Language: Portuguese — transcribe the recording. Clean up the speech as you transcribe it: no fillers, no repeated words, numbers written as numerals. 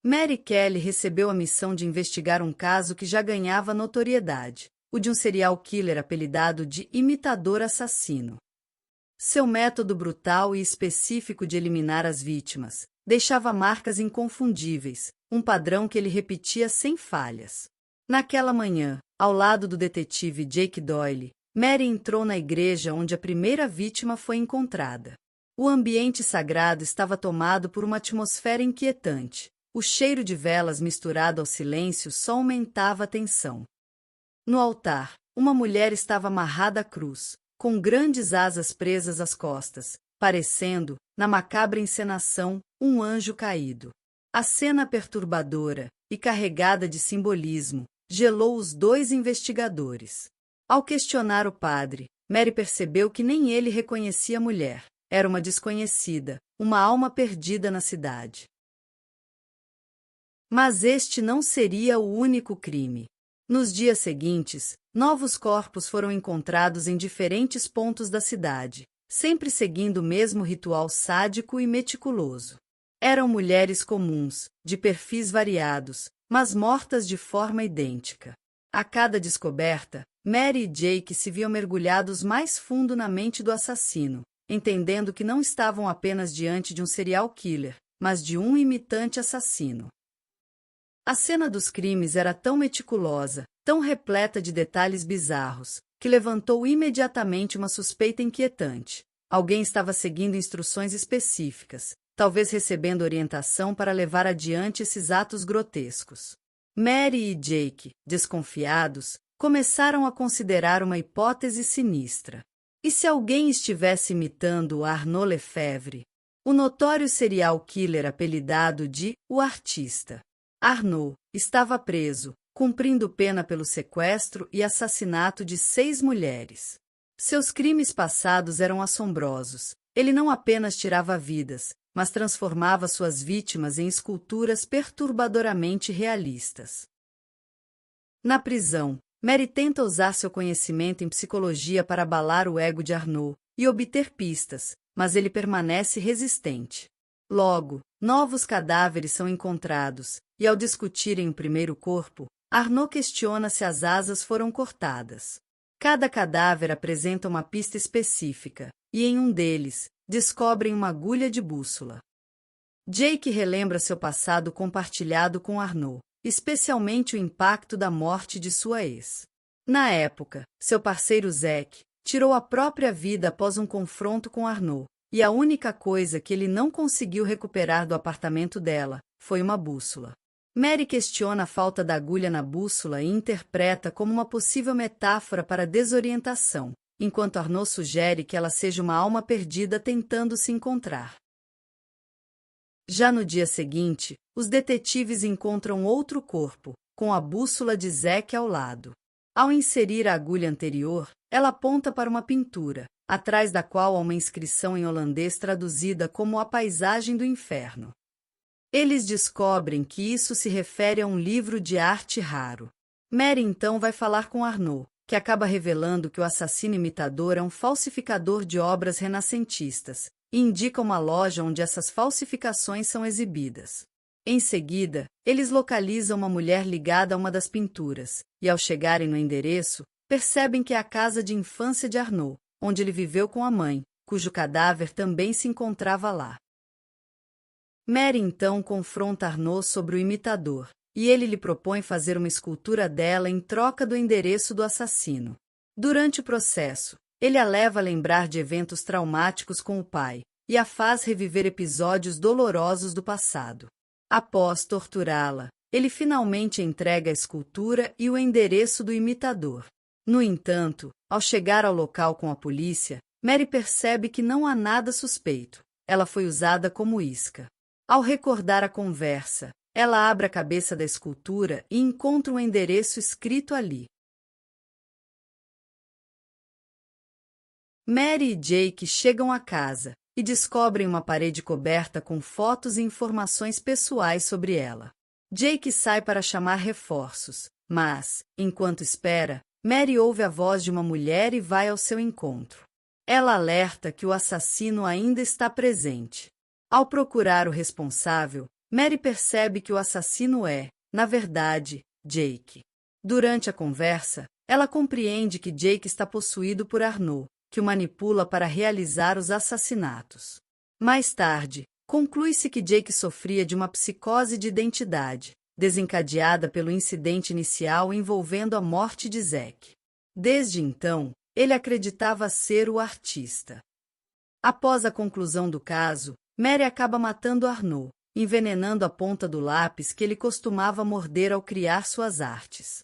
Mary Kelly recebeu a missão de investigar um caso que já ganhava notoriedade, o de um serial killer apelidado de imitador assassino. Seu método brutal e específico de eliminar as vítimas deixava marcas inconfundíveis, um padrão que ele repetia sem falhas. Naquela manhã, ao lado do detetive Jake Doyle, Mary entrou na igreja onde a primeira vítima foi encontrada. O ambiente sagrado estava tomado por uma atmosfera inquietante. O cheiro de velas misturado ao silêncio só aumentava a tensão. No altar, uma mulher estava amarrada à cruz, com grandes asas presas às costas, parecendo, na macabra encenação, um anjo caído. A cena perturbadora e carregada de simbolismo gelou os dois investigadores. Ao questionar o padre, Mary percebeu que nem ele reconhecia a mulher. Era uma desconhecida, uma alma perdida na cidade. Mas este não seria o único crime. Nos dias seguintes, novos corpos foram encontrados em diferentes pontos da cidade, sempre seguindo o mesmo ritual sádico e meticuloso. Eram mulheres comuns, de perfis variados, mas mortas de forma idêntica. A cada descoberta, Mary e Jake se viam mergulhados mais fundo na mente do assassino, entendendo que não estavam apenas diante de um serial killer, mas de um imitante assassino. A cena dos crimes era tão meticulosa, tão repleta de detalhes bizarros, que levantou imediatamente uma suspeita inquietante. Alguém estava seguindo instruções específicas, talvez recebendo orientação para levar adiante esses atos grotescos. Mary e Jake, desconfiados, começaram a considerar uma hipótese sinistra. E se alguém estivesse imitando Arnaud Lefebvre, o notório serial killer apelidado de O Artista? Arnaud estava preso, cumprindo pena pelo sequestro e assassinato de 6 mulheres. Seus crimes passados eram assombrosos. Ele não apenas tirava vidas, mas transformava suas vítimas em esculturas perturbadoramente realistas. Na prisão, Mary tenta usar seu conhecimento em psicologia para abalar o ego de Arnaud e obter pistas, mas ele permanece resistente. Logo, novos cadáveres são encontrados, e ao discutirem o primeiro corpo, Arnaud questiona se as asas foram cortadas. Cada cadáver apresenta uma pista específica, e em um deles, descobrem uma agulha de bússola. Jake relembra seu passado compartilhado com Arnaud, especialmente o impacto da morte de sua ex. Na época, seu parceiro Zack tirou a própria vida após um confronto com Arnaud, e a única coisa que ele não conseguiu recuperar do apartamento dela foi uma bússola. Mary questiona a falta da agulha na bússola e interpreta como uma possível metáfora para a desorientação, enquanto Arnaud sugere que ela seja uma alma perdida tentando se encontrar. Já no dia seguinte, os detetives encontram outro corpo, com a bússola de Zack ao lado. Ao inserir a agulha anterior, ela aponta para uma pintura, atrás da qual há uma inscrição em holandês traduzida como A Paisagem do Inferno. Eles descobrem que isso se refere a um livro de arte raro. Mary então vai falar com Arnaud, que acaba revelando que o assassino imitador é um falsificador de obras renascentistas, e indica uma loja onde essas falsificações são exibidas. Em seguida, eles localizam uma mulher ligada a uma das pinturas, e ao chegarem no endereço, percebem que é a casa de infância de Arnaud, onde ele viveu com a mãe, cujo cadáver também se encontrava lá. Mary então confronta Arnaud sobre o imitador, e ele lhe propõe fazer uma escultura dela em troca do endereço do assassino. Durante o processo, ele a leva a lembrar de eventos traumáticos com o pai, e a faz reviver episódios dolorosos do passado. Após torturá-la, ele finalmente entrega a escultura e o endereço do imitador. No entanto, ao chegar ao local com a polícia, Mary percebe que não há nada suspeito. Ela foi usada como isca. Ao recordar a conversa, ela abre a cabeça da escultura e encontra um endereço escrito ali. Mary e Jake chegam à casa e descobrem uma parede coberta com fotos e informações pessoais sobre ela. Jake sai para chamar reforços, mas, enquanto espera, Mary ouve a voz de uma mulher e vai ao seu encontro. Ela alerta que o assassino ainda está presente. Ao procurar o responsável, Mary percebe que o assassino é, na verdade, Jake. Durante a conversa, ela compreende que Jake está possuído por Arnaud, que o manipula para realizar os assassinatos. Mais tarde, conclui-se que Jake sofria de uma psicose de identidade, desencadeada pelo incidente inicial envolvendo a morte de Zack. Desde então, ele acreditava ser o artista. Após a conclusão do caso, Mary acaba matando Arnaud, envenenando a ponta do lápis que ele costumava morder ao criar suas artes.